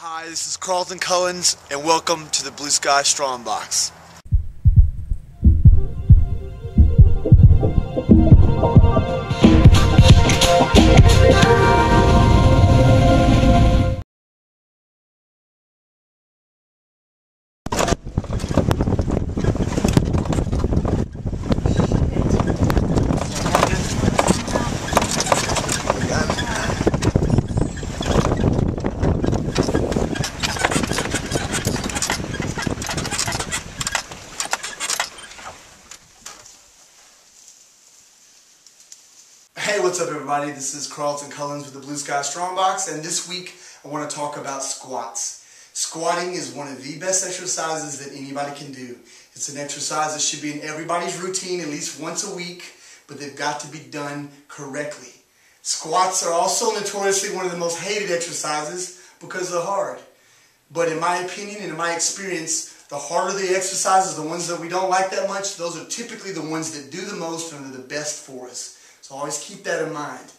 Hi, this is Carlton Cullins, and welcome to the Blue Sky Strongbox. Hey, what's up everybody? This is Carlton Cullins with the Blue Sky Strongbox, and this week I want to talk about squats. Squatting is one of the best exercises that anybody can do. It's an exercise that should be in everybody's routine at least once a week, but they've got to be done correctly. Squats are also notoriously one of the most hated exercises because they're hard. But in my opinion and in my experience, the harder the exercises, the ones that we don't like that much, those are typically the ones that do the most and are the best for us. So always keep that in mind.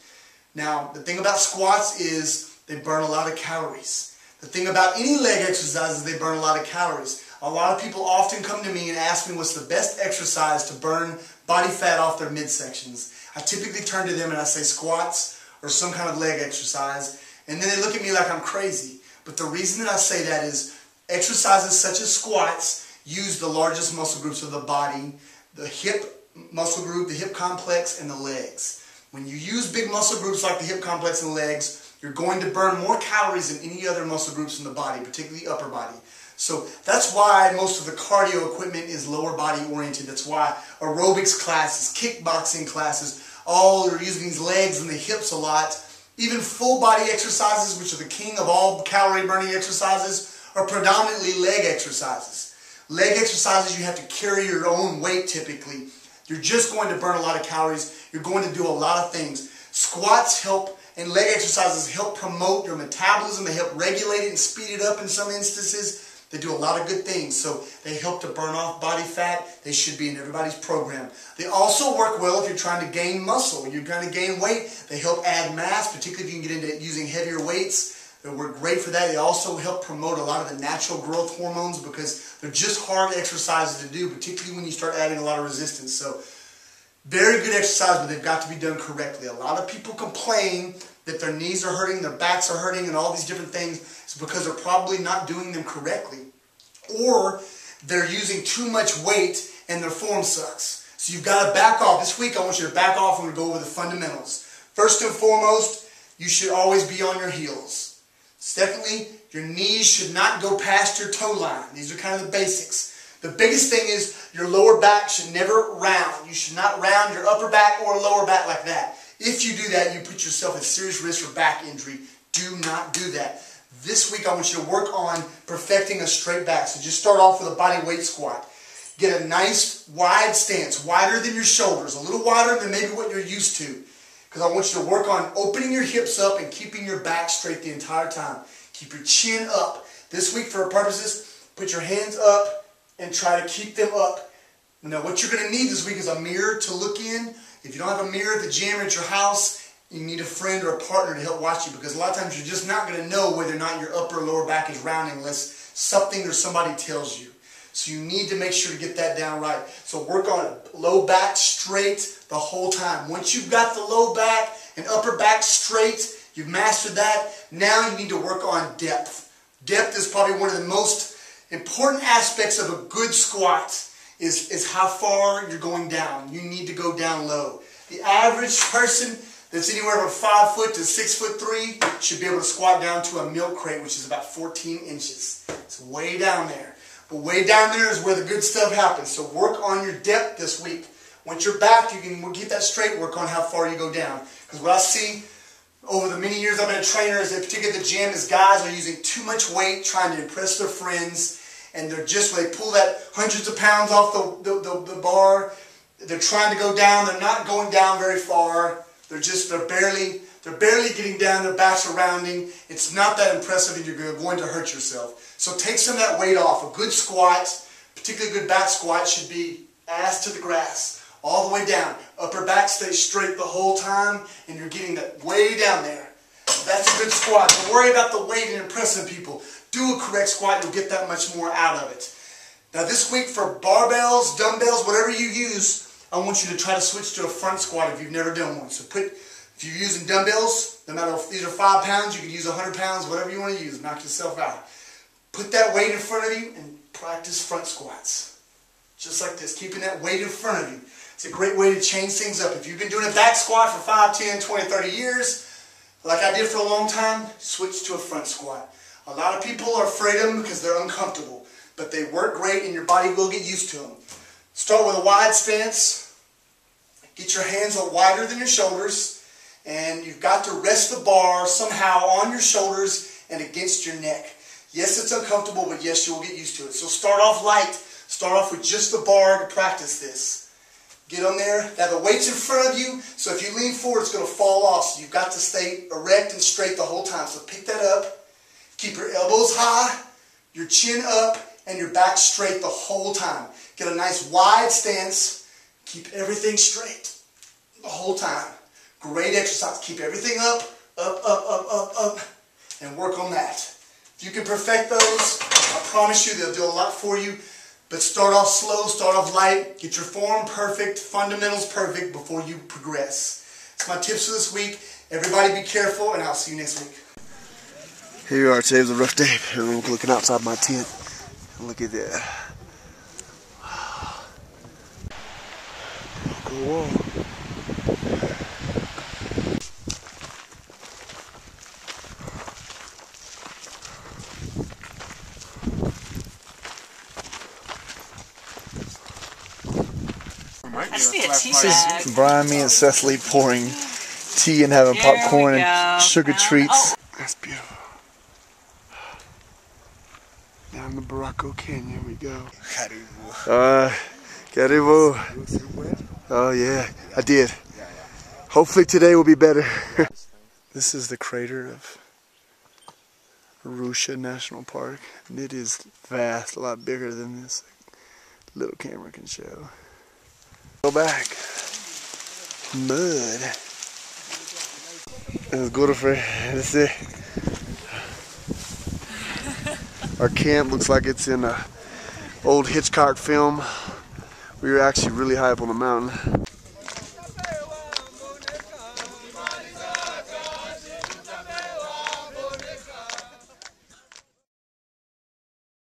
Now, the thing about squats is they burn a lot of calories. The thing about any leg exercise is they burn a lot of calories. A lot of people often come to me and ask me what's the best exercise to burn body fat off their midsections. I typically turn to them and I say squats or some kind of leg exercise, and then they look at me like I'm crazy. But the reason that I say that is exercises such as squats use the largest muscle groups of the body, the hip muscle group, the hip complex, and the legs. When you use big muscle groups like the hip complex and legs, you're going to burn more calories than any other muscle groups in the body, particularly the upper body. So that's why most of the cardio equipment is lower body oriented. That's why aerobics classes, kickboxing classes, all are using these legs and the hips a lot. Even full body exercises, which are the king of all calorie burning exercises, are predominantly leg exercises. Leg exercises, you have to carry your own weight typically. You're just going to burn a lot of calories. You're going to do a lot of things. Squats help, and leg exercises help promote your metabolism. They help regulate it and speed it up in some instances. They do a lot of good things. So they help to burn off body fat. They should be in everybody's program. They also work well if you're trying to gain muscle. You're trying to gain weight. They help add mass, particularly if you can get into using heavier weights. They work great for that. They also help promote a lot of the natural growth hormones because they're just hard exercises to do, particularly when you start adding a lot of resistance. So, very good exercise, but they've got to be done correctly. A lot of people complain that their knees are hurting, their backs are hurting, and all these different things. It's because they're probably not doing them correctly. Or they're using too much weight and their form sucks. So you've got to back off. This week I want you to back off and we're going to go over the fundamentals. First and foremost, you should always be on your heels. Secondly, your knees should not go past your toe line. These are kind of the basics. The biggest thing is your lower back should never round. You should not round your upper back or lower back like that. If you do that, you put yourself at serious risk for back injury. Do not do that. This week I want you to work on perfecting a straight back. So just start off with a body weight squat. Get a nice wide stance, wider than your shoulders, a little wider than maybe what you're used to. Because I want you to work on opening your hips up and keeping your back straight the entire time. Keep your chin up. This week, for our purposes, put your hands up and try to keep them up. Now, what you're going to need this week is a mirror to look in. If you don't have a mirror at the gym or at your house, you need a friend or a partner to help watch you, because a lot of times you're just not going to know whether or not your upper or lower back is rounding unless something or somebody tells you. So you need to make sure to get that down right. So work on it. Low back straight the whole time. Once you've got the low back and upper back straight, you've mastered that, now you need to work on depth. Depth is probably one of the most important aspects of a good squat is how far you're going down. You need to go down low. The average person that's anywhere from 5 foot to 6'3" should be able to squat down to a milk crate, which is about 14 inches. It's way down there. But way down there is where the good stuff happens. So work on your depth this week. Once you're back, you can keep that straight, work on how far you go down. Because what I see over the many years I've been a trainer, is that particularly at the gym, is guys are using too much weight trying to impress their friends. And they're just, when they pull that hundreds of pounds off the bar, they're trying to go down. They're not going down very far. They're barely getting down. Their backs are rounding. It's not that impressive, and you're going to hurt yourself. So take some of that weight off. A good squat, particularly a good back squat, should be ass to the grass, all the way down. Upper back stays straight the whole time, and you're getting that way down there. That's a good squat. Don't worry about the weight and impressing people. Do a correct squat, you'll get that much more out of it. Now this week for barbells, dumbbells, whatever you use, I want you to try to switch to a front squat if you've never done one. So if you're using dumbbells, no matter if these are 5 pounds, you can use 100 pounds, whatever you want to use, knock yourself out. Put that weight in front of you and practice front squats. Just like this, keeping that weight in front of you. It's a great way to change things up. If you've been doing a back squat for 5, 10, 20, 30 years, like I did for a long time, switch to a front squat. A lot of people are afraid of them because they're uncomfortable, but they work great and your body will get used to them. Start with a wide stance. Get your hands up wider than your shoulders, and you've got to rest the bar somehow on your shoulders and against your neck. Yes, it's uncomfortable, but yes, you will get used to it. So start off light. Start off with just the bar to practice this. Get on there. Now the weight's in front of you, so if you lean forward, it's going to fall off. So you've got to stay erect and straight the whole time. So pick that up. Keep your elbows high, your chin up, and your back straight the whole time. Get a nice wide stance. Keep everything straight the whole time. Great exercise. Keep everything up, up, up, up, up, up, and work on that. If you can perfect those, I promise you they'll do a lot for you. But start off slow, start off light, get your form perfect, fundamentals perfect before you progress. That's my tips for this week. Everybody be careful, and I'll see you next week. Here you are. Today was a rough day. I'm looking outside my tent. Look at that. Go wall. I see a tea bag. This is Brian, me, and Cecily pouring tea and having popcorn and sugar treats. That's beautiful. Down the Barranco Canyon we go. Karibu. Oh yeah, I did. Hopefully today will be better. This is the crater of Arusha National Park, and it is vast, a lot bigger than this little camera can show. Go back. Mud. It's good for it. Our camp looks like it's in a old Hitchcock film. We were actually really high up on the mountain.